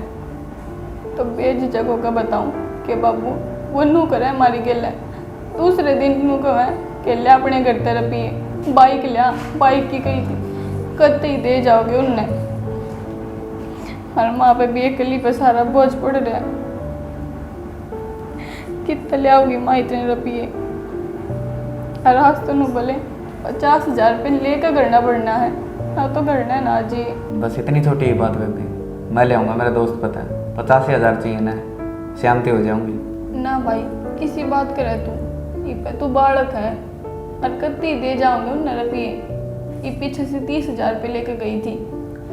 तो बेझिझक होकर बताऊं कि बाबू वो नू करे हमारी गेल। दूसरे दिन नू कहे कि ले अपने घर तरफ पिए, बाइक लिया, बाइक की कही थी कत ही दे जाओगे उनने। और माँ पे भी अकेली पे सारा बोझ पड़ रहा है। कितने ले आओगी माँ इतने रुपये। और आज तो नू बोले 50,000 रुपये लेकर करना पड़ना है। हाँ तो करना है ना जी। बस इतनी छोटी ही बात बेबे, मैं ले आऊँगा, मेरा दोस्त पता है। 85,000 चाहिए ना, शांति हो जाऊंगी। ना भाई किसी बात करे तू, ये पे तू बालक है। और कत्ती दे जाऊंगे उन रुपये। ये पीछे से 30,000 रुपये लेकर गई थी,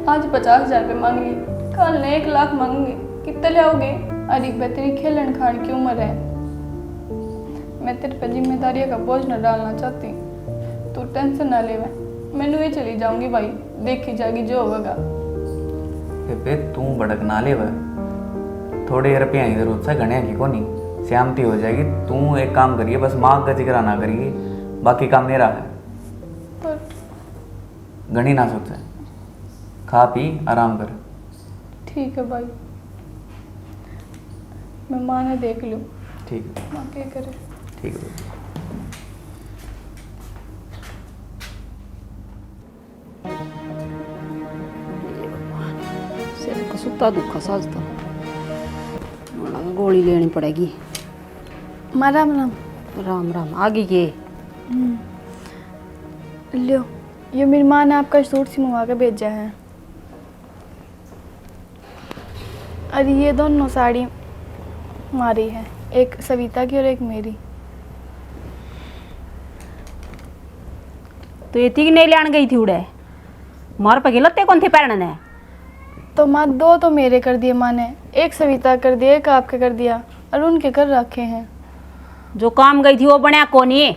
आज 50,000 रुपये मांग ली, कल ने 1 लाख मांगेंगे। कितने ले आओगे? अरे बे तेरी खेलन खान की उम्र है, मैं तेरे पे जिम्मेदारियों का बोझ न डालना चाहती। तू टेंशन ना ले, मैनू ही चली जाऊंगी भाई, देखी जाएगी जो होगा। बेबे तू भड़क ना ले, वह थोड़े रुपया की जरूरत है, घने की को नहीं, शांति हो जाएगी। तू एक काम करिए, बस माँ का जिक्र ना करिए, बाकी काम मेरा है। पर घनी ना सोचे, खा पी आराम कर। ठीक है भाई, मैं माँ ने देख लूँ, ठीक है, माँ क्या करे। ठीक है। सिर का सुता दुखा साजता, गोली लेनी पड़ेगी। राम राम। राम राम। आगे ये लो, ये मेरी माँ ने आपका सूट सिलवा के भेजा है। अरे ये दोनों साड़ी हमारी है, एक सविता की और एक मेरी। तो ये तीन नहीं लेने गई थी उड़े, मार पगे लत्ते कौन थे पहनने? तो माँ 2 तो मेरे कर दिए माँ ने, एक सविता कर दिया, एक आपके कर दिया, और उनके कर रखे हैं। जो काम गई थी वो बनया कोनी?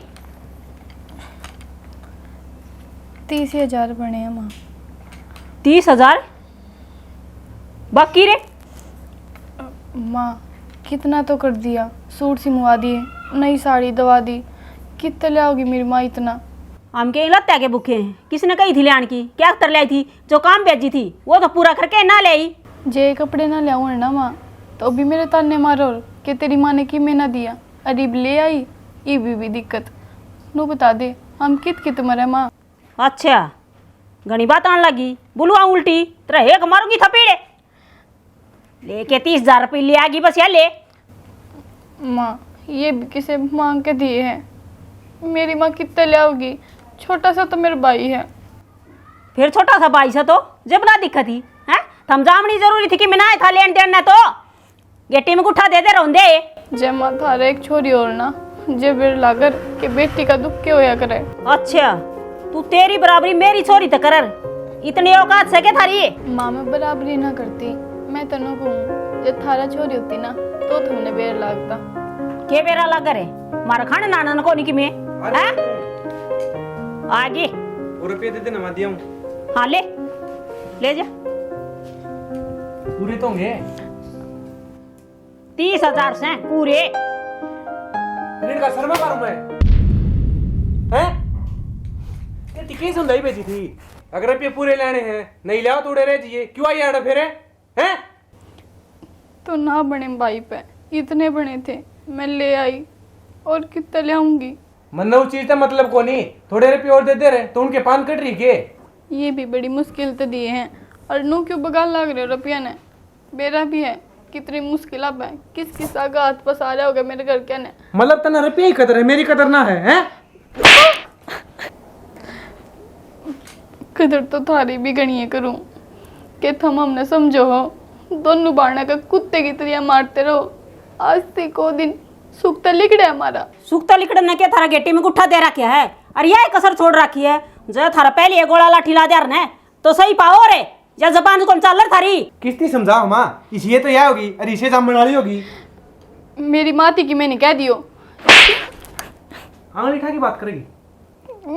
30,000 बने हैं माँ। 30,000 बाकी रे? माँ कितना तो कर दिया, सूट सिलवा दिए, नई साड़ी दवा दी, कितने ले आओगी मेरी माँ इतना? हम के लत्ते के भूखे हैं, किसने कही थी लेने की? क्या कर लाई थी? जो काम भेजी थी वो तो पूरा करके ना ले आई। जे कपड़े ना ले आऊँ ना माँ, तो अभी मेरे ताने मारो कि तेरी माँ ने कि मैं ना दिया, अरीब ले आई, ये भी दिक्कत। नू बता दे हम कित मरे माँ। अच्छा घनी बात आने लगी, बुलवा उल्टी तेरा एक मारूंगी थपेड़े। लेके 30,000 रुपये ले आगी बस, या ले। माँ ये भी किसे मांग के दिए हैं, मेरी माँ कितने ले आओगी? छोटा सा तो मेरा भाई है। फिर छोटा सा भाई सा तो जब ना दिक्कत थी है, थमजामनी जरूरी थी कि मैं ना था लेन देना, तो गेटी में गुठा दे रोंदे। जय माँ थारे एक छोरी और ना, जे बेर लागर के बेटी का दुख क्यों होया करे। अच्छा तू तेरी बराबरी मेरी छोरी तो करर, इतनी औकात से के थारी? माँ मैं बराबरी ना करती, मैं तनु कहूँ जब थारा छोरी होती ना तो तुमने बेर लागता। के बेरा लगा रे मारा खाने नाना को नहीं कि मैं हैं? आगे और रुपये दे देना, मैं दिया हूँ। हाँ ले जा। पूरे तो होंगे 30,000 से पूरे। ऋण का शर्मा करूं मैं हैं? ये टिके सुंदरी बेची थी, अगर रुपये पूरे लेने हैं नहीं लाओ तो उड़े रह जिए, क्यों आई आड़ा फिर हैं? तो ना बने भाई पे, इतने बने थे मैं ले आई, और कितने ले आऊंगी? मन उस चीज का मतलब को नहीं, थोड़े रुपये और दे दे रहे तो उनके पान कट रही के। ये भी बड़ी मुश्किल तो दिए हैं, और नू क्यों बगाल लाग रहे हो रुपया ने? मेरा भी है, कितनी मुश्किल अब है, किस किस आगे हाथ पसारा होगा मेरे घर के ने। मतलब तना रुपये ही कदर है, मेरी कदर ना है हैं? कदर तो थारी भी गणिए करूं कि थम हमने समझो हो, दोनों बारना का कुत्ते की तरह मारते रहो। आज से को दिन सुखता लिखड़े हमारा। सुखता लिखड़न क्या थारा गेटी में गुठा दे रखा है, और यह कसर छोड़ रखी है जो थारा पहले गोला लाठी ला दे रहे तो सही पाओ रे, या जबान कौन चल रहा थारी? किसने समझाओ माँ, इसे तो यह होगी और इसे जाम बना ली होगी। मेरी माँ थी कि मैंने कह दियो। आंगली खा की बात करेगी?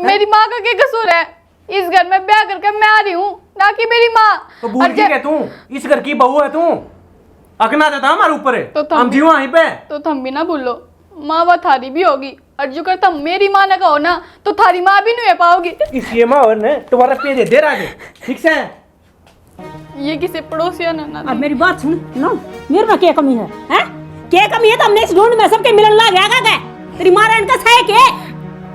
मेरी माँ का क्या कसूर है? इस घर में ब्याह करके मैं आ रही हूँ, ना कि मेरी माँ। तो भूल और की है तू? इस घर की बहू है तू। अकना देता हमारे ऊपर है तो हम जीवा वहीं पे। तो तुम भी ना भूलो, माँ वो थारी भी होगी, और जो कर तुम मेरी माँ ना कहो ना तो थारी माँ भी नहीं हो पाओगी। इसलिए माँ और ने तुम्हारा पे दे रहा है, ठीक से? ये किसी पड़ोसिया ना अब मेरी बात सुन ना, मेरे में क्या कमी है? हैं? क्या कमी है? तो हमने इस ढूंढ में सबके मिलन ला गया क्या? तेरी मां रण का है के?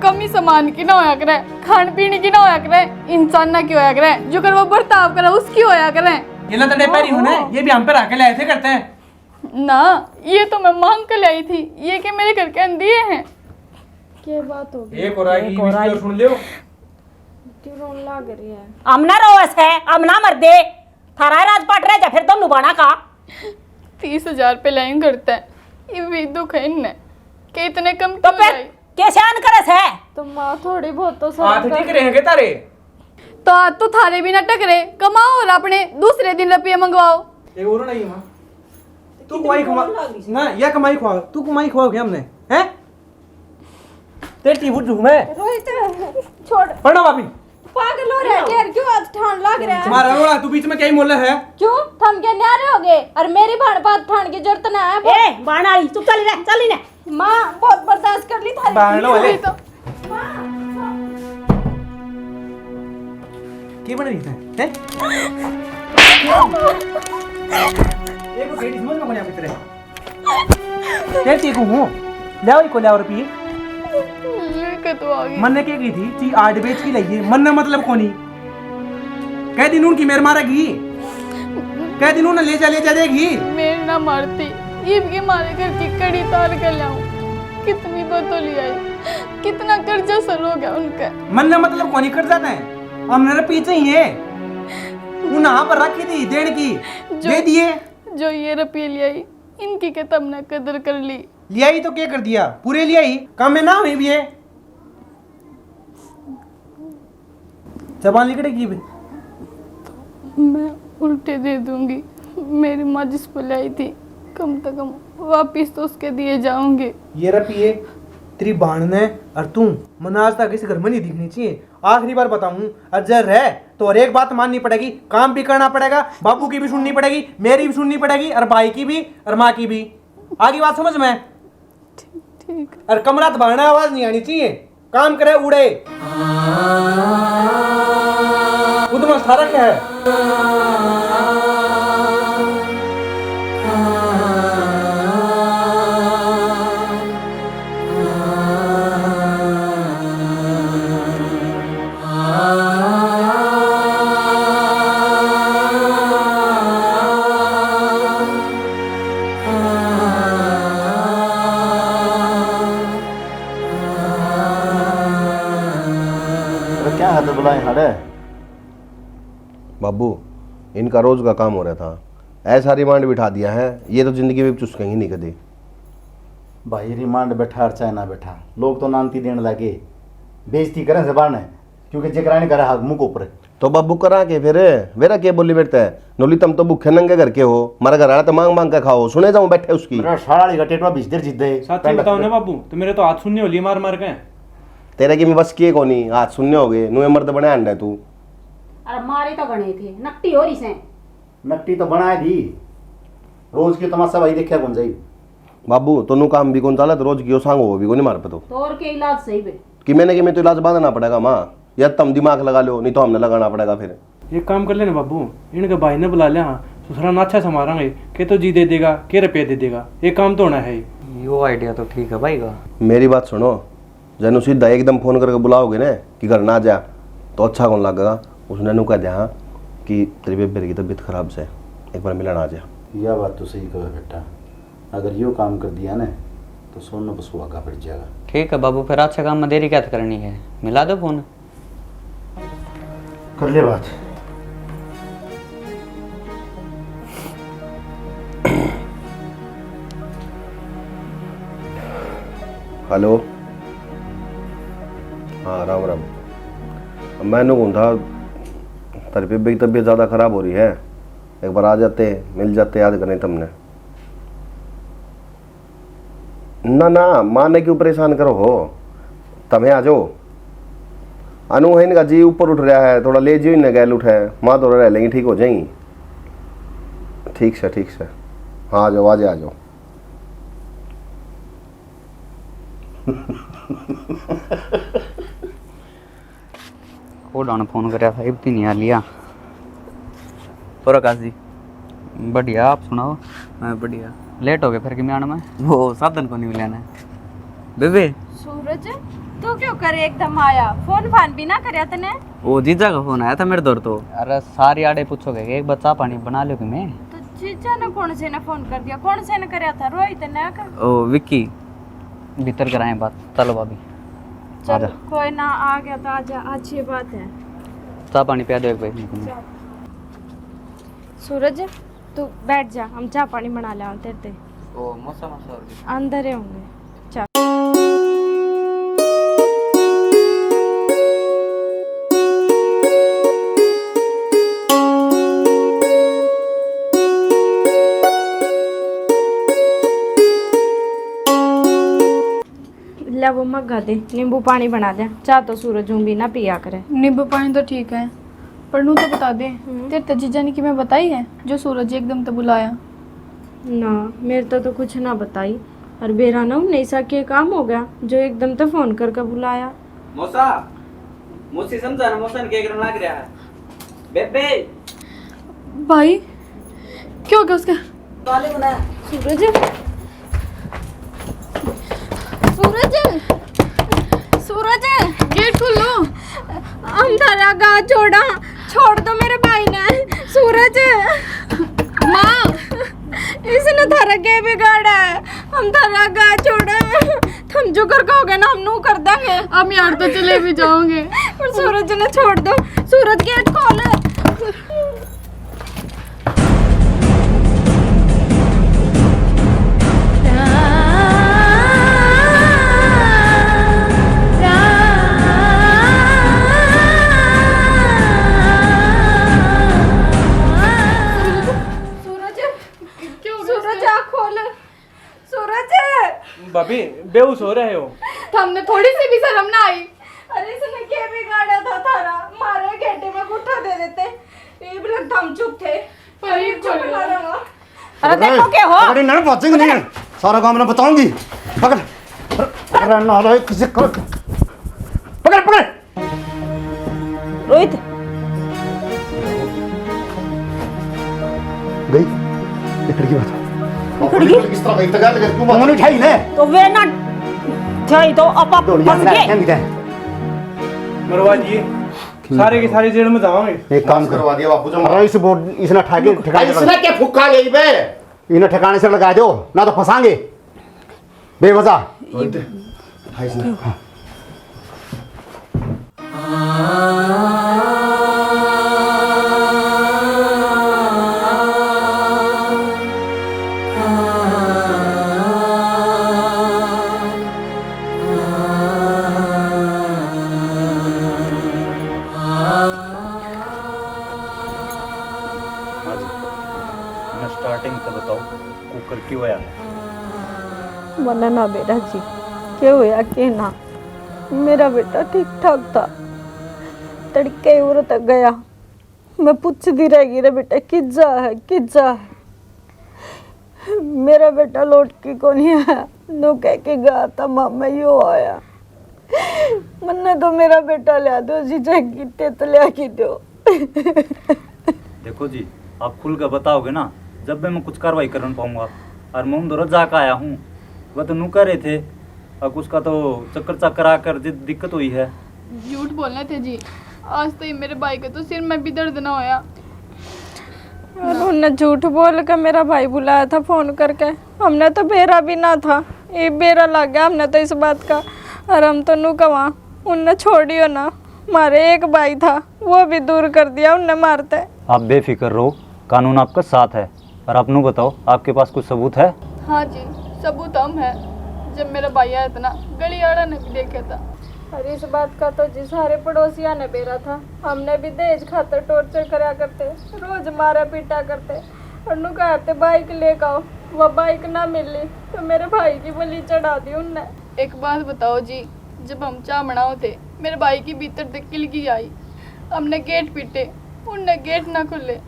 कमी सामान की ना होया करे, खान पीने की ना होया करे, इंसान ना क्यों होया करे, जो कर वो बर्ताव करे उसकी होया करे। ये ना तड़े पैरी होने, ये भी हम पे रख के लाए थे करते हैं ना। ये तो मैं मांग कर लाई थी, ये के मेरे घर के अंदिए हैं। क्या बात होगी? एक और आएगी, और सुन लियो। क्यों रोन लग रही है? अमना रोस है, अमना मर दे। थारा राजपाट रह जा फिर तुम नुबाना का 30,000 पे लाइन करता है, ये भी दुख है इनने कि इतने कम तो क्यों फिर लाई? कैसे आन करस है? तो माँ थोड़ी बहुत तो हाथ शर्म ठीक कर। रहेंगे तारे। तो आज तो थारे भी ना टकरे, कमाओ और अपने दूसरे दिन रुपये मंगवाओ। एक और नहीं मां, तू कमाई खवा ना, या कमाई खवा, तू कमाई खवाओगे हमने, हैं? तेरी टीबू झूमे रोहित छोड़, पढ़ना भाभी। पागल हो रहा है यार, क्यों आज ठान लग रहा है? तुम्हारा रोड़ा तू बीच में क्या ही मोल है? क्यों थम के न्यारे हो गए? और मेरी भाण बात ठान की जरूरत ना है। ए बाणाली चुप चली ने। माँ बहुत बर्दाश्त कर ली थारी। बाहर वाले तो क्या बन रही है? हैं? एक को केडी समझ में कोनी आपित रे। तेरे टीकू हूँ, ले आओ रुपये। कतो आ गई। मन ने क्या की थी? ची 8 बेच की लगी मन ने मतलब कोनी। कह दिन उनकी मेर मारेगी, कह दिन उन्हें ले जा देगी। मेरे ना मारती, ये भी मारे घर की कड़ी तार कर लाऊं। कितनी बतौली आई, कितना कर्जा सर हो गया उनका। मन ने मतलब कोनी कर जाता है, हमने पीछे ही है। उन्हें पर रखी थी देने की, दे दिए। जो ये रुपये ले आई, इनकी के तब ना कदर कर ली। लिया ही तो क्या कर दिया? पूरे लिया ही, कम में ना हुई भी है। जबान निकलेगी भी। मैं उल्टे दे दूंगी। मेरी माँ जिस पर लाई थी, कम से कम वापिस तो उसके दिए जाऊंगे। ये रुपये तेरी बहन ने और तू मन आज तक इस घर में नहीं दिखनी चाहिए। आखिरी बार बताऊं, अजर है तो और एक बात माननी पड़ेगी, काम भी करना पड़ेगा, बाबू की भी सुननी पड़ेगी, मेरी भी सुननी पड़ेगी, और भाई की भी और माँ की भी। आगे बात समझ में? ठीक। और कमरा तो बहना आवाज नहीं आनी चाहिए, काम करे उड़े। उधर सारा क्या है? क्या हाथ बुलाए हड़े? बाबू इनका रोज का काम हो रहा था, ऐसा रिमांड बिठा दिया है, ये तो जिंदगी में चुस्केंगे नहीं कभी। भाई रिमांड बैठा और चाहे ना बैठा, लोग तो नानती देने लगे, बेइज्जती करें जबान है, क्योंकि जिक्रानी करे हाथ मुंह को ऊपर। तो बाबू करा के फिर वेरा के बोली बैठता है? नोली तुम तो भूखे नंगे घर के हो, मारा घर आया तो मांग मांग के खाओ, सुने जाऊं बैठे उसकी। मेरा साड़ी का टेटवा बिस्तर जिद दे। साथी बताओ ना बाबू, तो मेरे तो हाथ सुनने होली मार मार के। तेरे की मैं बस किए कोनी, हाथ सुनने हो गए, नुए मर्द बने अंडा तू। अरे मारे तो गणे थे, नकटी हो रही से। नकटी तो बनाए दी, रोज की तमाशा भाई देखा कौन जाई। बाबू तो काम भी कौन चालत, रोज की सांगो वो भी कोनी मार पे तो और के इलाज सही बे। कि मैं तो इलाज बांधना पड़ेगा माँ, या तुम दिमाग लगा लो, नहीं तो हमने लगाना पड़ेगा फिर। एक काम कर लेना बाबू, इनके भाई ने बुला लिया, ससुरा ना अच्छा संभालेंगे, के तो जी दे देगा, के रुपये दे देगा, एक काम तो होना है। यो आइडिया तो ठीक है भाई का। मेरी बात सुनो, जनु सीधा एकदम फोन करके बुलाओगे ना कि घर ना जा, तो अच्छा कौन लगेगा। उसने नु कह दिया कि तेरी बेबे की तबीयत खराब से, एक बार मिलन आ जा। यह बात तो सही कहे बेटा, अगर यो काम कर दिया ना तो सोना बसु आगा बढ़ जाएगा। ठीक है बाबू, फिर अच्छा काम में देरी क्या करनी है, मिला दो फोन। कर ले बात। हेलो, हाँ राम राम। मैंने कौन था, तेरी बेबे की तबीयत ज़्यादा ख़राब हो रही है, एक बार आ जाते, मिल जाते, याद करने तुमने। ना ना माँ ने क्यों परेशान करो हो, तमें आ जाओ। अनु है इनका जी ऊपर उठ रहा है, थोड़ा ले जी न गैल उठे, माँ तो रह लेंगी, ठीक हो जाएंगी। ठीक से ठीक से, हाँ आ जाओ आज आ जाओ। ओडान फोन कराया था, इब नहीं आ लिया। और आकाश जी बढ़िया, आप सुनाओ। मैं बढ़िया। लेट हो गए फिर कि आने में, वो साधन को नहीं मिलाना है। बेबे सूरज तू क्यों करे एकदम आया, फोन फान भी ना करया तने? वो जीजा का फोन आया था मेरे दौर तो। अरे सारी आड़े पूछोगे कि एक बच्चा पानी बना लो कि मैं। तो जीजा ने कौन से ने फोन कर दिया, कौन से ने करया था? रोहित ने कर? ओ विक्की भीतर कराए बात। चलो भाभी चल कोई ना, आ गया तो आजा, अच्छी बात है। चाह पानी पिया दो एक भाई। सूरज तू बैठ जा, हम चाय पानी बना ले तेरे ओ मौसम अंदर ही होंगे। चल वो मग्गा दे, नींबू पानी बना दे। चाह तो सूरज भी ना पिया करे। नींबू पानी तो ठीक है, पर नू तो बता दे, तेरे तो जीजा ने कि मैं बताई है जो सूरज एकदम तो बुलाया? ना मेरे तो कुछ ना बताई, और बेरा ना नहीं सा के काम हो गया जो एकदम तो फोन करके बुलाया। मौसा मुझसे समझा ना, मौसा ने क्या करने लग रहा है। बेबे भाई क्या हो गया उसका? सूरज सूरज सूरज गेट खोल लो। अंधारा गा छोड़ा, छोड़ दो मेरे भाई ने। सूरज माँ इसने थारा के बिगाड़ा है, हम थारा गा छोड़ा, तुम जो कर कहोगे ना हम नू कर देंगे। अब यार तो चले भी जाओगे। पर सूरज ने छोड़ दो। सूरज गेट खोल। भाभी बेहोश हो रहे हो। हमने थोड़ी सी भी शर्म ना आई। अरे इसने क्या बिगाड़ा था थारा, मारे घेटे में गुट्ठा दे देते। ये भी लगता हम चुप थे, पर ये चुप ना रहा। अरे देखो क्या हो, अरे ना पहुंचेंगे नहीं, सारा काम मैं बताऊंगी। पकड़ अरे ना रे किसी को पकड़ पकड़। रोहित गई लकड़ी की बात खड़गी किस तरह गई तगार लगा क्यों उन्होंने उठाई ना तो वे ना जाई तो अपा फंस गए। मरवा दिए सारे के सारे जेल में जाओगे। एक काम करवा दिया बापू अरे इस बोर्ड इसने ठिकाने इसने क्या फुक्का गई बे, इन्हें ठिकाने से लगा दो ना तो फंसाएंगे बेवजह। स्टार्टिंग तो बताओ कुकर क्यों आया? मना ना बेटा जी, क्या हुआ के ना, मेरा बेटा ठीक ठाक था, तड़के उर तक गया। मैं पूछती रहेगी रे बेटा किज्जा है, मेरा बेटा लौट के को नहीं आया। नो कह के गया था मामा यो आया, मन्ने तो मेरा बेटा ले दो जी, जाए तो ले के दो। देखो जी आप खुल कर बताओगे ना, जब भी मैं कुछ कार्रवाई कर पाऊंगा। और मैं उधर जाकर आया हूँ, वह तो नु कर रहे थे, अब उसका तो चक्कर आकर दिक्कत हुई है। झूठ बोलने थे जी, आज तो मेरे भाई के तो सिर में भी दर्द ना होया। उन्होंने झूठ बोल कर मेरा भाई बुलाया था फोन करके, हमने तो बेरा भी ना था, ये बेरा लग गया हमने तो इस बात का। और हम तो नू कवा उनने छोड़ियो ना, मारे एक भाई था वो भी दूर कर दिया उनने मारते। आप बेफिक्र रहो, कानून आपका साथ है। और आप नु बताओ आपके पास कुछ सबूत है? हाँ जी सबूत हम है, जब मेरा भाई आया था ना गली आड़ा ने भी देखा था। और इस बात का तो जी सारे पड़ोसिया ने बेरा था, हमने भी दहेज खातर टॉर्चर करा करते, रोज मारा पीटा करते। और नु कहते बाइक लेकर आओ, वो बाइक ना मिली तो मेरे भाई की बलि चढ़ा दी उनने। एक बात बताओ जी, जब हम चामड़ाओ थे मेरे भाई की भीतर तक किलकी आई, हमने गेट पीटे, उनने गेट ना खोले।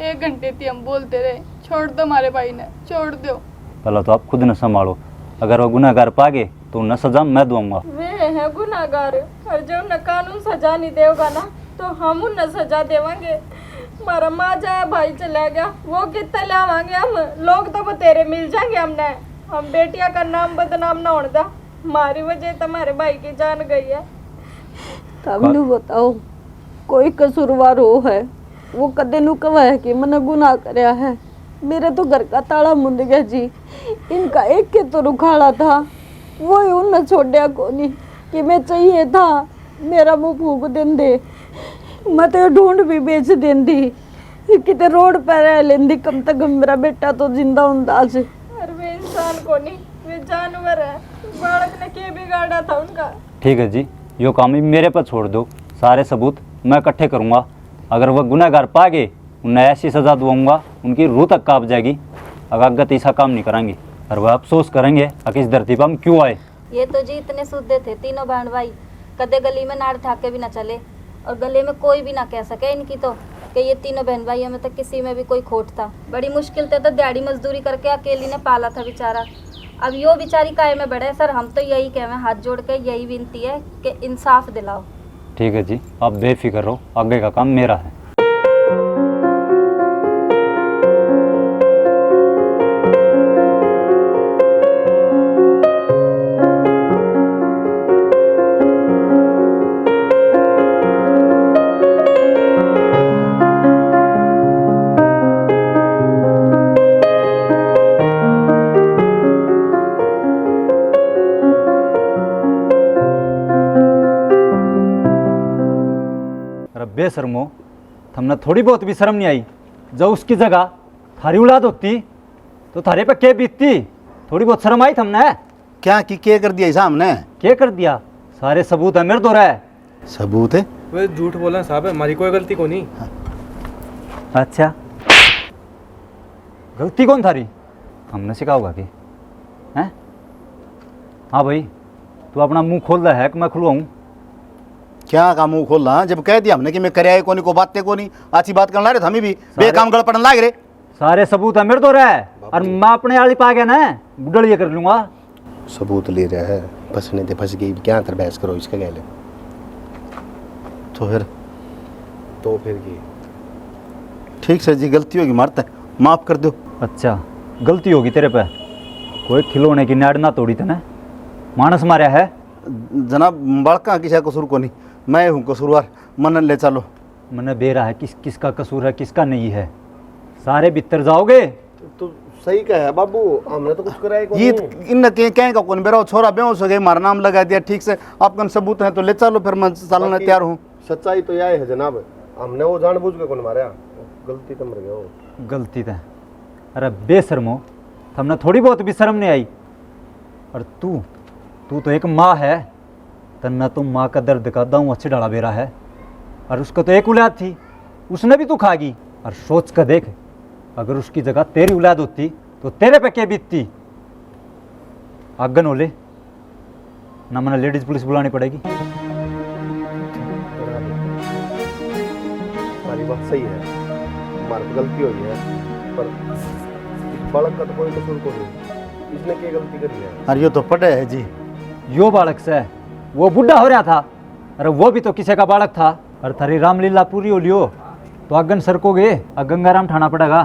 1 घंटे थी हम बोलते रहे, छोड़ दो हमारे भाई ने, छोड़ दो। पहले तो आप खुद न संभालो, अगर वो गुनाहगार पागे तो उन्हें सजा मैं दूंगा। वे है गुनाहगार और जो उन्हें कानून सजा नहीं देगा ना तो हम उन्हें सजा देवांगे। हमारा माँ जाया भाई चला गया, वो कितने लावांगे हम, लोग तो बतेरे मिल जाएंगे हमने। हम बेटिया का नाम बदनाम ना होने दा, हमारी वजह तुम्हारे भाई की जान गई है। तब नु बताओ कोई कसूरवार हो है, वो कदे नु कवा है कि मैंने गुनाह करया है। मेरे तो घर का ताला मुंद गया जी, इनका एक के तो रुखाड़ा था, वो ही उन छोड़या कोनी कि मैं चाहिए था मेरा मुंह फूक दें दे, मैं तो ढूंढ भी बेच देंदी, किते रोड पर रह लेंदी, कम तक मेरा बेटा तो जिंदा हुंदा आज। अरे वे इंसान कोनी, वे जानवर है, बालक ने के बिगाड़ा था उनका। ठीक है जी, यो काम ही मेरे पर छोड़ दो, सारे सबूत मैं इकट्ठे करूंगा। अगर वह गुनाहगार पागे उन्हें ऐसी सजा दूंगा उनकी रूह तक कांप जाएगी। अगर गत ऐसा काम नहीं करेंगे और वह अफसोस करेंगे कि इस धरती पर हम क्यों आए। ये तो जी इतने शुद्ध थे तीनों बहन भाई, कदे गली में नाड़ ठाके भी ना चले और गले में कोई भी ना कह सके इनकी तो कि ये तीनों बहन भाइयों में तो किसी में भी कोई खोट था। बड़ी मुश्किल से तो दिहाड़ी मजदूरी करके अकेली ने पाला था बेचारा। अब यो बेचारी काय में बढ़े सर, हम तो यही कहें, हाथ जोड़ के यही विनती है कि इंसाफ दिलाओ। ठीक है जी, आप बेफिक्र रहो, आगे का काम मेरा है। बेशर्मो, थमने थोड़ी बहुत भी शर्म नहीं आई? जो उसकी जगह थारी औलाद होती तो थारे पे क्या बीतती? थोड़ी बहुत शर्म आई थमने? क्या की क्या कर दिया ऐसा हमने? क्या कर दिया? सारे सबूत है मेरे दो है। सबूत है? वे झूठ बोला साहब, हमारी कोई गलती को नहीं। अच्छा, गलती कौन थारी? हमने सिखाओगा कि हैं? हाँ भाई, तू अपना मुंह खोल रहा है कि मैं खुलवाऊं? क्या का मुंह खोल रहा? जब कह दिया हमने कि मैं करया कोनी को बातें कोनी, अच्छी बात करना रहे हमें भी बेकाम गड़ पड़न लाग रे। सारे सबूत है मेरे दो है और मैं अपने आली पा गया ना, बुढ़ल ये कर लूंगा। सबूत ले रहा है, फंसने दे, फंस गई, क्या अंतर बहस करो इसका गैले। तो फिर की ठीक से जी, गलती होगी मारता माफ कर दो। अच्छा, गलती होगी तेरे पे? कोई खिलौने की नाड़ ना तोड़ी तने, मानस मारा है। जनाब बड़का किसा कसूर को नहीं, मैं हूँ कसूरवार, मन ले चलो। मैंने बेरा है किसका कसूर है किसका नहीं है, सारे भीतर जाओगे। तो सही कहा है बाबू, हमने तो कुछ कराया ये इन कहीं का कौन बेरा छोरा बेहोश हो गए, मारा नाम लगा दिया, ठीक से आपका सबूत है तो ले चलो, फिर मैं चलने तैयार हूँ। सच्चाई तो यह है जनाब, हमने वो जानबूझ के कौन मारा, गलती तो मर गया वो। गलती था? अरे बेशर्मो, हमने थोड़ी बहुत भी शर्म नहीं आई? और तू तो एक माँ है, तन्ना तो माँ का दर्द का दाऊँ अच्छे डाला बेरा है, और उसको तो एक औलाद थी, उसने भी तू खागी। और सोच कर देख, अगर उसकी जगह तेरी औलाद होती तो तेरे पे क्या बीतती? आगन होले ना, मैंने लेडीज पुलिस बुलानी पड़ेगी। सारी बात सही है, हमारी तो गलती हुई है, पर इस बालक का तो कोई कसूर को नहीं, इसने क्या गलती करी है? अरे ये तो पटे है जी, यो बालक से वो बुढ़ा हो रहा था, अरे वो भी तो किसी का बालक था। और थारी रामलीला पूरी हो लियो तो अगन सरकोगे, गंगाराम ठाना पड़ेगा।